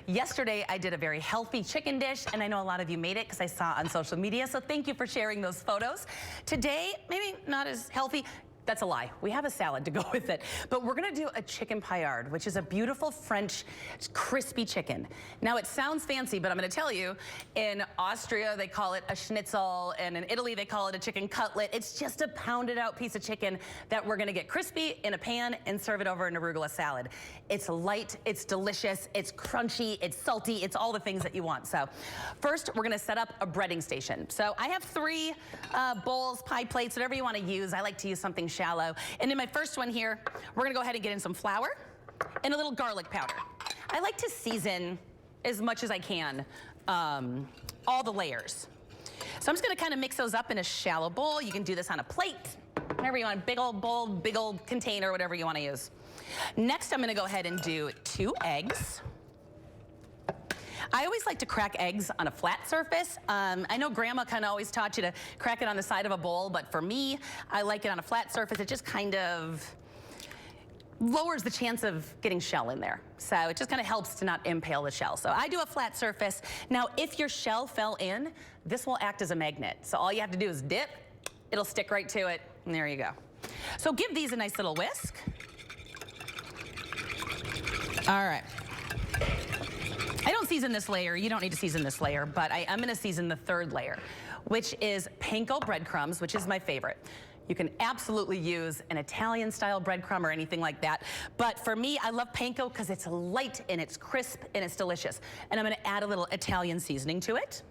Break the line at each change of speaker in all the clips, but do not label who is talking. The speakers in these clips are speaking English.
Yesterday, I did a very healthy chicken dish, and I know a lot of you made it because I saw it on social media, so thank you for sharing those photos. Today, maybe not as healthy. That's a lie. We have a salad to go with it. But we're gonna do a chicken paillard, which is a beautiful French crispy chicken. Now it sounds fancy, but I'm gonna tell you, in Austria they call it a schnitzel, and in Italy they call it a chicken cutlet. It's just a pounded out piece of chicken that we're gonna get crispy in a pan and serve it over an arugula salad. It's light, it's delicious, it's crunchy, it's salty, it's all the things that you want. So first we're gonna set up a breading station. So I have 3 bowls, pie plates, whatever you wanna use. I like to use something shallow. And in my first one here, we're gonna go ahead and get in some flour and a little garlic powder. I like to season as much as I can, all the layers. So I'm just gonna kind of mix those up in a shallow bowl. You can do this on a plate, whatever you want, big old bowl, big old container, whatever you wanna use. Next, I'm gonna go ahead and do 2 eggs. I always like to crack eggs on a flat surface. I know Grandma kind of always taught you to crack it on the side of a bowl, but for me, I like it on a flat surface. It just kind of lowers the chance of getting shell in there. So it just kind of helps to not impale the shell. So I do a flat surface. Now, if your shell fell in, this will act as a magnet. So all you have to do is dip, it'll stick right to it, and there you go. So give these a nice little whisk. All right. I don't season this layer. You don't need to season this layer, but I'm going to season the 3rd layer, which is panko breadcrumbs, which is my favorite. You can absolutely use an Italian-style breadcrumb or anything like that. But for me, I love panko because it's light and it's crisp and it's delicious. And I'm going to add a little Italian seasoning to it.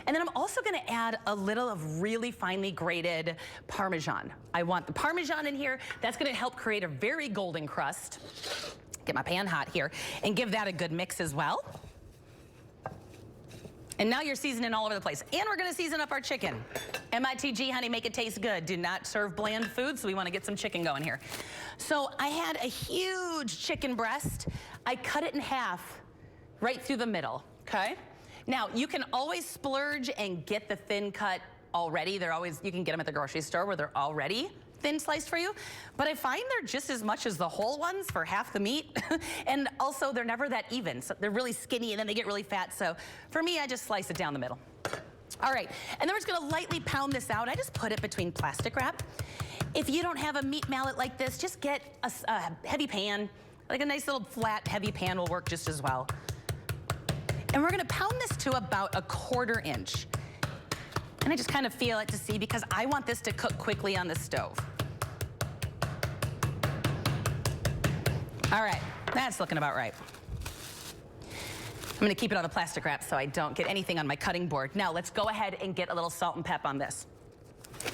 And then I'm also going to add a little of really finely grated Parmesan. I want the Parmesan in here. That's going to help create a very golden crust. Get my pan hot here and give that a good mix as well. And now you're seasoning all over the place. And we're gonna season up our chicken. MITG, honey, make it taste good. Do not serve bland food, so we wanna get some chicken going here. So I had a huge chicken breast. I cut it in half right through the middle, okay? Now, you can always splurge and get the thin cut already. You can get them at the grocery store where they're already thin sliced for you, but I find they're just as much as the whole ones for half the meat. And also they're never that even. So they're really skinny and then they get really fat. So for me, I just slice it down the middle. All right, and then we're just gonna lightly pound this out. I just put it between plastic wrap. If you don't have a meat mallet like this, just get a heavy pan, like a nice little flat, heavy pan will work just as well. And we're gonna pound this to about 1/4 inch. And I just kind of feel it to see because I want this to cook quickly on the stove. All right, that's looking about right. I'm gonna keep it on the plastic wrap so I don't get anything on my cutting board. Now let's go ahead and get a little salt and pep on this.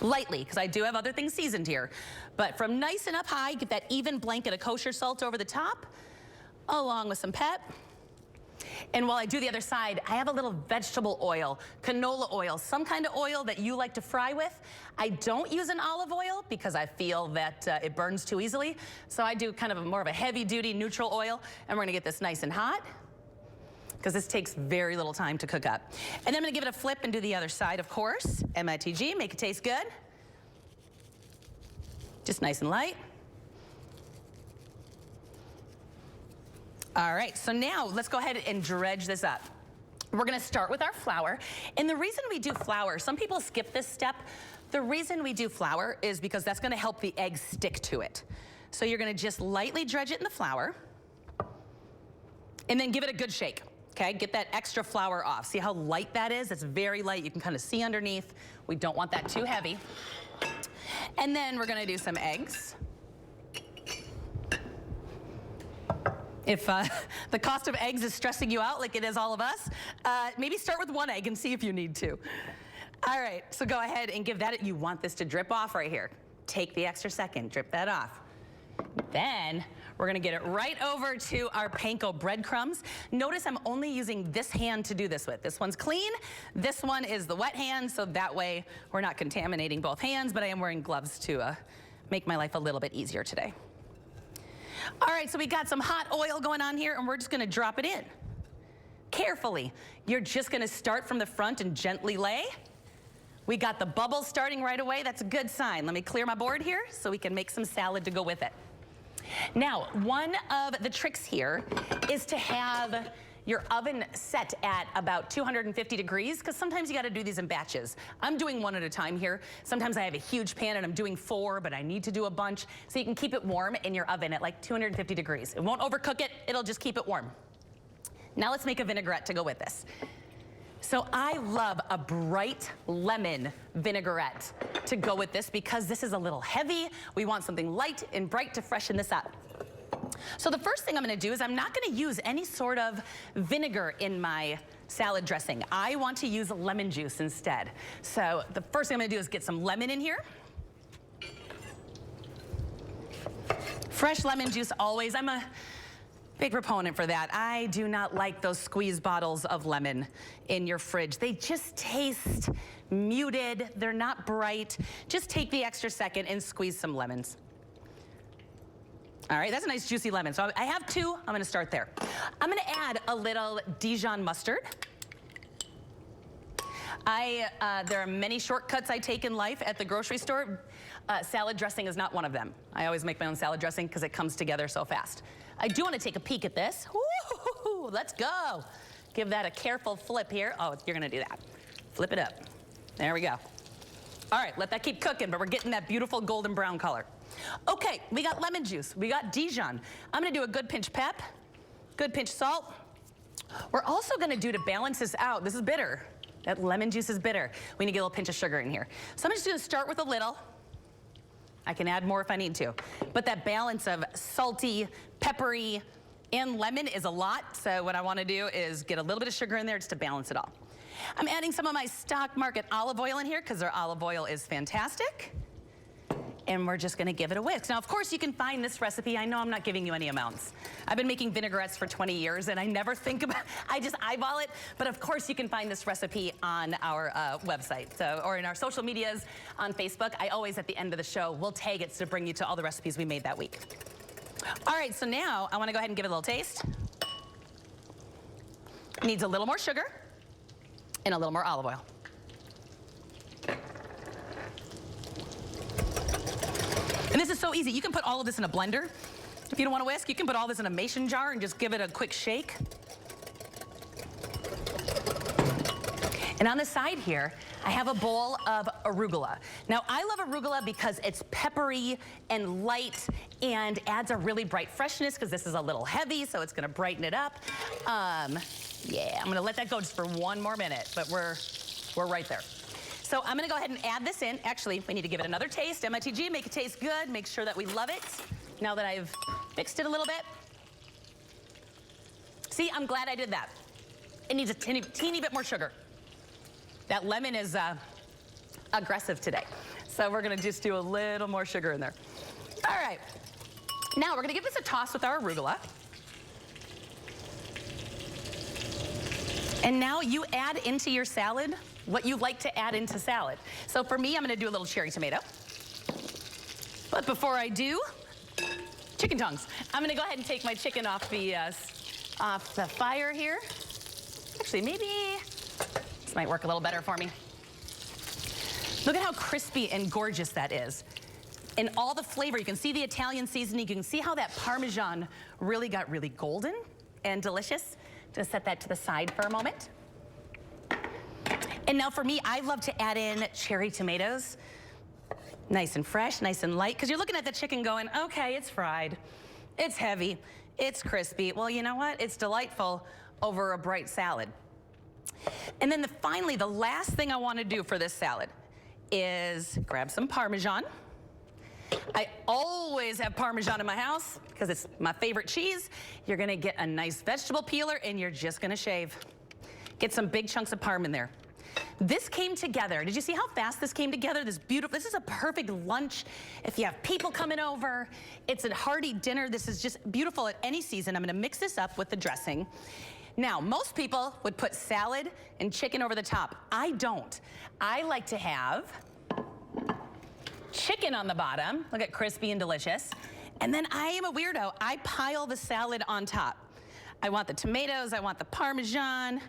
Lightly, because I do have other things seasoned here. But from nice and up high, get that even blanket of kosher salt over the top, along with some pep. And while I do the other side, I have a little vegetable oil, canola oil, some kind of oil that you like to fry with. I don't use an olive oil because I feel that it burns too easily. So I do kind of more of a heavy duty neutral oil. And we're gonna get this nice and hot because this takes very little time to cook up. And then I'm gonna give it a flip and do the other side, of course. MITG, make it taste good. Just nice and light. All right, so now let's go ahead and dredge this up. We're gonna start with our flour. And the reason we do flour, some people skip this step. The reason we do flour is because that's gonna help the eggs stick to it. So you're gonna just lightly dredge it in the flour and then give it a good shake, okay? Get that extra flour off. See how light that is? It's very light. You can kind of see underneath. We don't want that too heavy. And then we're gonna do some eggs. If the cost of eggs is stressing you out like it is all of us, maybe start with 1 egg and see if you need to. All right, so go ahead and give that, you want this to drip off right here. Take the extra second, drip that off. Then we're gonna get it right over to our panko breadcrumbs. Notice I'm only using this hand to do this with. This one's clean, this one is the wet hand, so that way we're not contaminating both hands, but I am wearing gloves to make my life a little bit easier today. All right, so we got some hot oil going on here, and we're just gonna drop it in. Carefully. You're just gonna start from the front and gently lay. We got the bubbles starting right away. That's a good sign. Let me clear my board here so we can make some salad to go with it. Now, one of the tricks here is to have your oven set at about 250 degrees, because sometimes you gotta do these in batches. I'm doing one at a time here. Sometimes I have a huge pan and I'm doing 4, but I need to do a bunch. So you can keep it warm in your oven at like 250 degrees. It won't overcook it, it'll just keep it warm. Now let's make a vinaigrette to go with this. So I love a bright lemon vinaigrette to go with this because this is a little heavy. We want something light and bright to freshen this up. So the first thing I'm gonna do is I'm not gonna use any sort of vinegar in my salad dressing. I want to use lemon juice instead. So the first thing I'm gonna do is get some lemon in here. Fresh lemon juice always. I'm a big proponent for that. I do not like those squeeze bottles of lemon in your fridge. They just taste muted. They're not bright. Just take the extra second and squeeze some lemons. All right, that's a nice juicy lemon. So I have 2, I'm gonna start there. I'm gonna add a little Dijon mustard. There are many shortcuts I take in life at the grocery store. Salad dressing is not one of them. I always make my own salad dressing because it comes together so fast. I do wanna take a peek at this. Woo, let's go. Give that a careful flip here. Oh, you're gonna do that. Flip it up. There we go. All right, let that keep cooking, but we're getting that beautiful golden brown color. Okay, we got lemon juice, we got Dijon. I'm gonna do a good pinch pep, good pinch salt. We're also gonna do, to balance this out, this is bitter. That lemon juice is bitter. We need to get a little pinch of sugar in here. So I'm just gonna start with a little. I can add more if I need to. But that balance of salty, peppery, and lemon is a lot. So what I wanna do is get a little bit of sugar in there just to balance it all. I'm adding some of my stock market olive oil in here because our olive oil is fantastic. And we're just gonna give it a whisk. Now, of course, you can find this recipe. I know I'm not giving you any amounts. I've been making vinaigrettes for 20 years, and I never think about, I just eyeball it. But of course, you can find this recipe on our website, or in our social medias on Facebook. I always, at the end of the show, will tag it to bring you to all the recipes we made that week. All right, so now I wanna go ahead and give it a little taste. Needs a little more sugar and a little more olive oil. And this is so easy. You can put all of this in a blender. If you don't want to whisk, you can put all this in a mason jar and just give it a quick shake. And on the side here, I have a bowl of arugula. Now, I love arugula because it's peppery and light and adds a really bright freshness because this is a little heavy, so it's gonna brighten it up. Yeah, I'm gonna let that go just for 1 more minute, but we're right there. So I'm gonna go ahead and add this in. Actually, we need to give it another taste. MITG, make it taste good. Make sure that we love it. Now that I've mixed it a little bit. See, I'm glad I did that. It needs a teeny bit more sugar. That lemon is aggressive today. So we're gonna just do a little more sugar in there. All right, now we're gonna give this a toss with our arugula. And now you add into your salad what you like to add into salad. So for me, I'm gonna do a little cherry tomato. But before I do, chicken tongues. I'm gonna go ahead and take my chicken off the fire here. Actually, maybe this might work a little better for me. Look at how crispy and gorgeous that is. And all the flavor, you can see the Italian seasoning, you can see how that Parmesan really got really golden and delicious. Just set that to the side for a moment. And now for me, I love to add in cherry tomatoes. Nice and fresh, nice and light, because you're looking at the chicken going, okay, it's fried, it's heavy, it's crispy. Well, you know what? It's delightful over a bright salad. And then finally, the last thing I want to do for this salad is grab some Parmesan. I always have Parmesan in my house because it's my favorite cheese. You're gonna get a nice vegetable peeler and you're just gonna shave. Get some big chunks of Parm in there. This came together. Did you see how fast this came together? This is a perfect lunch. If you have people coming over, it's a hearty dinner. This is just beautiful at any season. I'm gonna mix this up with the dressing. Now, most people would put salad and chicken over the top. I don't. I like to have chicken on the bottom. Look at crispy and delicious. And then I am a weirdo. I pile the salad on top. I want the tomatoes, I want the Parmesan,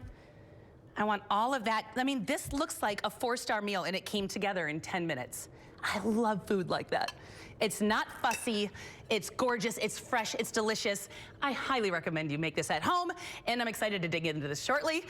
I want all of that. I mean, this looks like a 4-star meal and it came together in 10 minutes. I love food like that. It's not fussy, it's gorgeous, it's fresh, it's delicious. I highly recommend you make this at home, and I'm excited to dig into this shortly.